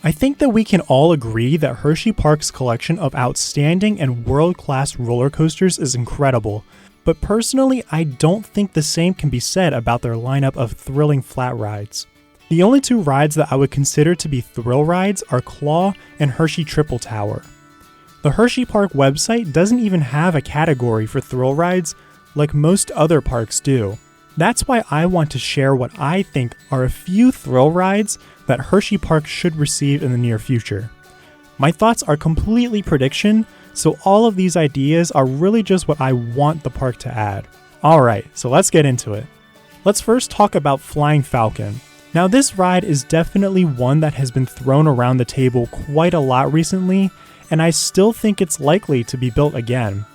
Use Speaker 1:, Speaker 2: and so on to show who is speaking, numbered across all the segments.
Speaker 1: I think that we can all agree that Hersheypark's collection of outstanding and world-class roller coasters is incredible, but personally I don't think the same can be said about their lineup of thrilling flat rides. The only two rides that I would consider to be thrill rides are Claw and Hershey Triple Tower. The Hersheypark website doesn't even have a category for thrill rides like most other parks do. That's why I want to share what I think are a few thrill rides that Hersheypark should receive in the near future. My thoughts are completely prediction, so all of these ideas are really just what I want the park to add. Alright, so let's get into it. Let's first talk about Flying Falcon. Now this ride is definitely one that has been thrown around the table quite a lot recently, and I still think it's likely to be built again.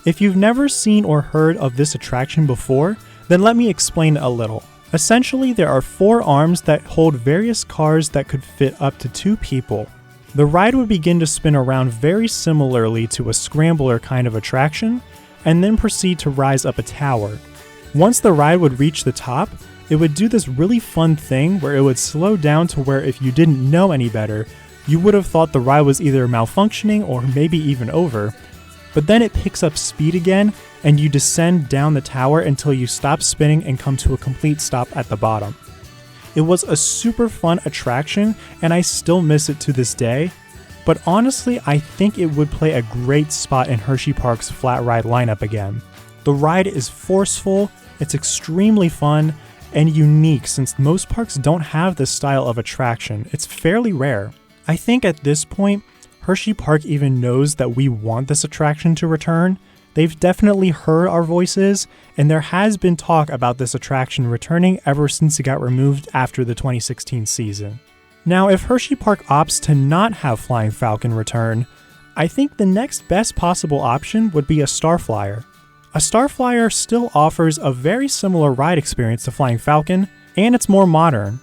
Speaker 1: If you've never seen or heard of this attraction before, then let me explain a little. Essentially, there are 4 arms that hold various cars that could fit up to 2 people. The ride would begin to spin around very similarly to a scrambler kind of attraction, and then proceed to rise up a tower. Once the ride would reach the top, it would do this really fun thing where it would slow down to where if you didn't know any better, you would have thought the ride was either malfunctioning or maybe even over. But then it picks up speed again, and you descend down the tower until you stop spinning and come to a complete stop at the bottom. It was a super fun attraction, and I still miss it to this day, but honestly I think it would play a great spot in Hersheypark's flat ride lineup again. The ride is forceful, it's extremely fun, and unique since most parks don't have this style of attraction. It's fairly rare. I think at this point, Hersheypark even knows that we want this attraction to return. They've definitely heard our voices, and there has been talk about this attraction returning ever since it got removed after the 2016 season. Now, if Hersheypark opts to not have Flying Falcon return, I think the next best possible option would be a Starflyer. A Starflyer still offers a very similar ride experience to Flying Falcon, and it's more modern.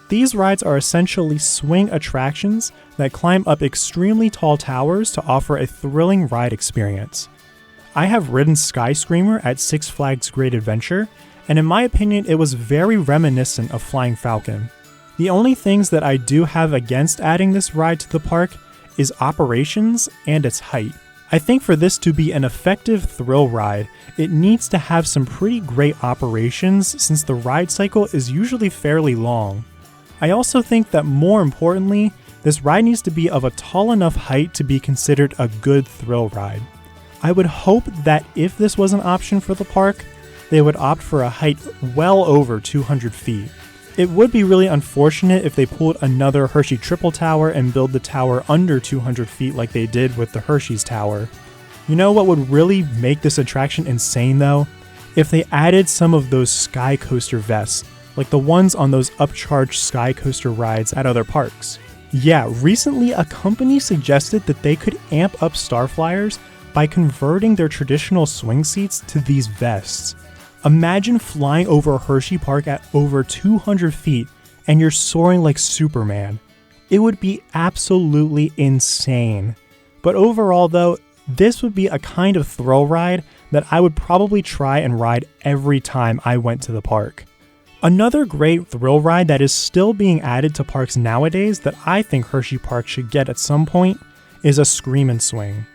Speaker 1: These rides are essentially swing attractions that climb up extremely tall towers to offer a thrilling ride experience. I have ridden Sky Screamer at Six Flags Great Adventure, and in my opinion it was very reminiscent of Flying Falcon. The only things that I do have against adding this ride to the park is operations and its height. I think for this to be an effective thrill ride, it needs to have some pretty great operations since the ride cycle is usually fairly long. I also think that more importantly, this ride needs to be of a tall enough height to be considered a good thrill ride. I would hope that if this was an option for the park, they would opt for a height well over 200 feet. It would be really unfortunate if they pulled another Hershey Triple Tower and build the tower under 200 feet like they did with the Hershey's Tower. You know what would really make this attraction insane though? If they added some of those sky coaster vests, like the ones on those upcharged sky coaster rides at other parks. Yeah, recently a company suggested that they could amp up Starflyers by converting their traditional swing seats to these vests. Imagine flying over Hersheypark at over 200 feet and you're soaring like Superman. It would be absolutely insane. But overall though, this would be a kind of thrill ride that I would probably try and ride every time I went to the park. Another great thrill ride that is still being added to parks nowadays that I think Hersheypark should get at some point is a SCREAMIN swing.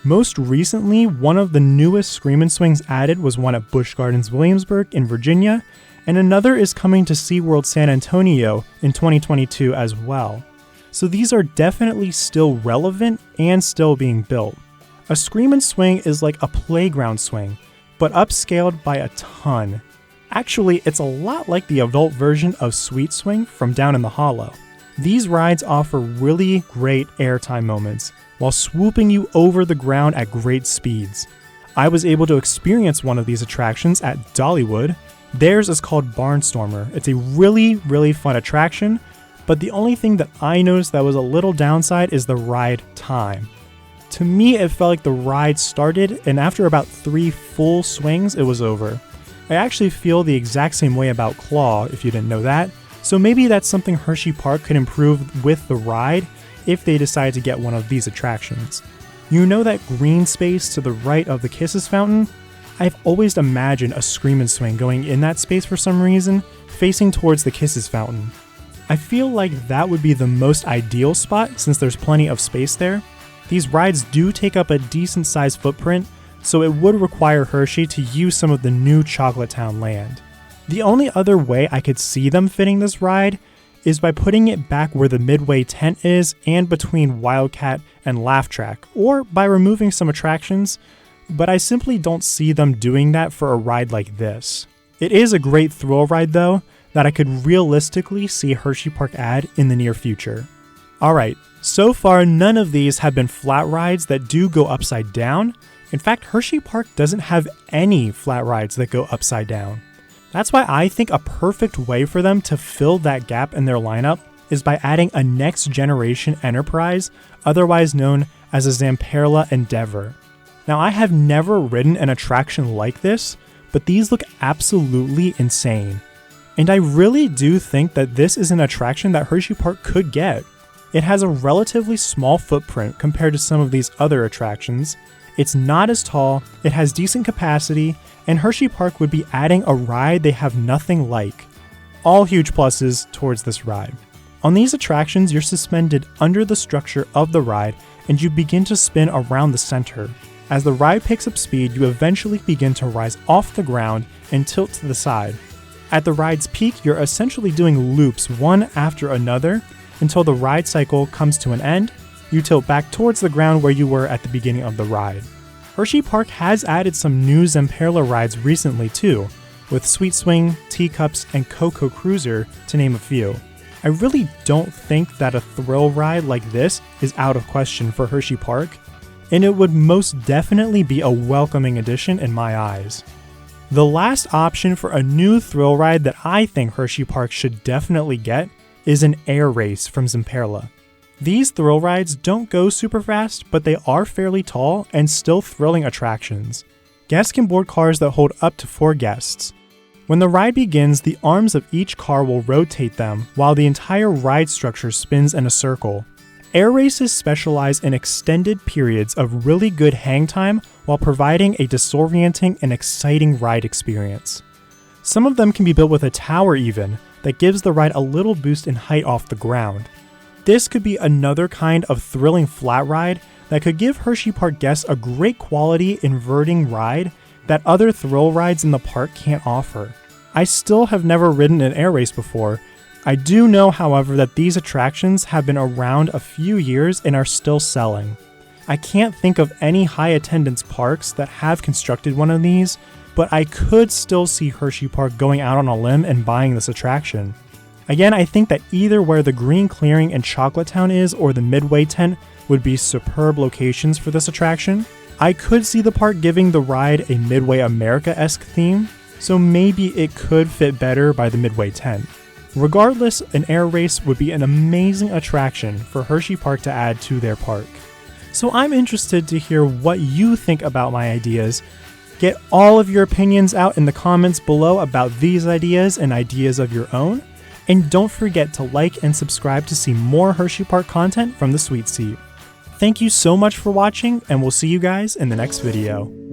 Speaker 1: Most recently, one of the newest SCREAMIN swings added was one at Busch Gardens Williamsburg in Virginia, and another is coming to SeaWorld San Antonio in 2022 as well. So these are definitely still relevant and still being built. A SCREAMIN swing is like a playground swing, but upscaled by a ton. Actually, it's a lot like the adult version of Sweet Swing from Down in the Hollow. These rides offer really great airtime moments while swooping you over the ground at great speeds. I was able to experience one of these attractions at Dollywood. Theirs is called Barnstormer. It's a really fun attraction, but the only thing that I noticed that was a little downside is the ride time. To me, it felt like the ride started and after about 3 full swings, it was over. I actually feel the exact same way about Claw, if you didn't know that, so maybe that's something Hersheypark could improve with the ride if they decide to get one of these attractions. You know that green space to the right of the Kisses fountain? I've always imagined a SCREAMIN swing going in that space for some reason, facing towards the Kisses fountain. I feel like that would be the most ideal spot since there's plenty of space there. These rides do take up a decent sized footprint, so it would require Hershey to use some of the new Chocolate Town land. The only other way I could see them fitting this ride is by putting it back where the Midway tent is and between Wildcat and Laugh Track, or by removing some attractions, but I simply don't see them doing that for a ride like this. It is a great thrill ride though, that I could realistically see Hersheypark add in the near future. Alright, so far none of these have been flat rides that do go upside down. In fact, Hersheypark doesn't have any flat rides that go upside down. That's why I think a perfect way for them to fill that gap in their lineup is by adding a next generation enterprise, otherwise known as a ZAMPERLA ENDEAVOUR. Now I have never ridden an attraction like this, but these look absolutely insane. And I really do think that this is an attraction that Hersheypark could get. It has a relatively small footprint compared to some of these other attractions. It's not as tall, it has decent capacity, and Hersheypark would be adding a ride they have nothing like. All huge pluses towards this ride. On these attractions, you're suspended under the structure of the ride and you begin to spin around the center. As the ride picks up speed, you eventually begin to rise off the ground and tilt to the side. At the ride's peak, you're essentially doing loops one after another until the ride cycle comes to an end. You tilt back towards the ground where you were at the beginning of the ride. Hersheypark has added some new ZAMPERLA rides recently too, with Sweet Swing, Teacups, and Coco Cruiser to name a few. I really don't think that a thrill ride like this is out of question for Hersheypark, and it would most definitely be a welcoming addition in my eyes. The last option for a new thrill ride that I think Hersheypark should definitely get is an air race from ZAMPERLA. These thrill rides don't go super fast, but they are fairly tall and still thrilling attractions. Guests can board cars that hold up to 4 guests. When the ride begins, the arms of each car will rotate them while the entire ride structure spins in a circle. Air races specialize in extended periods of really good hang time while providing a disorienting and exciting ride experience. Some of them can be built with a tower even, that gives the ride a little boost in height off the ground. This could be another kind of thrilling flat ride that could give Hersheypark guests a great quality inverting ride that other thrill rides in the park can't offer. I still have never ridden an air race before. I do know, however, that these attractions have been around a few years and are still selling. I can't think of any high attendance parks that have constructed one of these, but I could still see Hersheypark going out on a limb and buying this attraction. Again, I think that either where the Green Clearing in Chocolate Town is or the Midway tent would be superb locations for this attraction. I could see the park giving the ride a Midway America-esque theme, so maybe it could fit better by the Midway tent. Regardless, an air race would be an amazing attraction for Hersheypark to add to their park. So I'm interested to hear what you think about my ideas. Get all of your opinions out in the comments below about these ideas and ideas of your own. And don't forget to like and subscribe to see more Hersheypark content from the Sweet Seat. Thank you so much for watching, and we'll see you guys in the next video.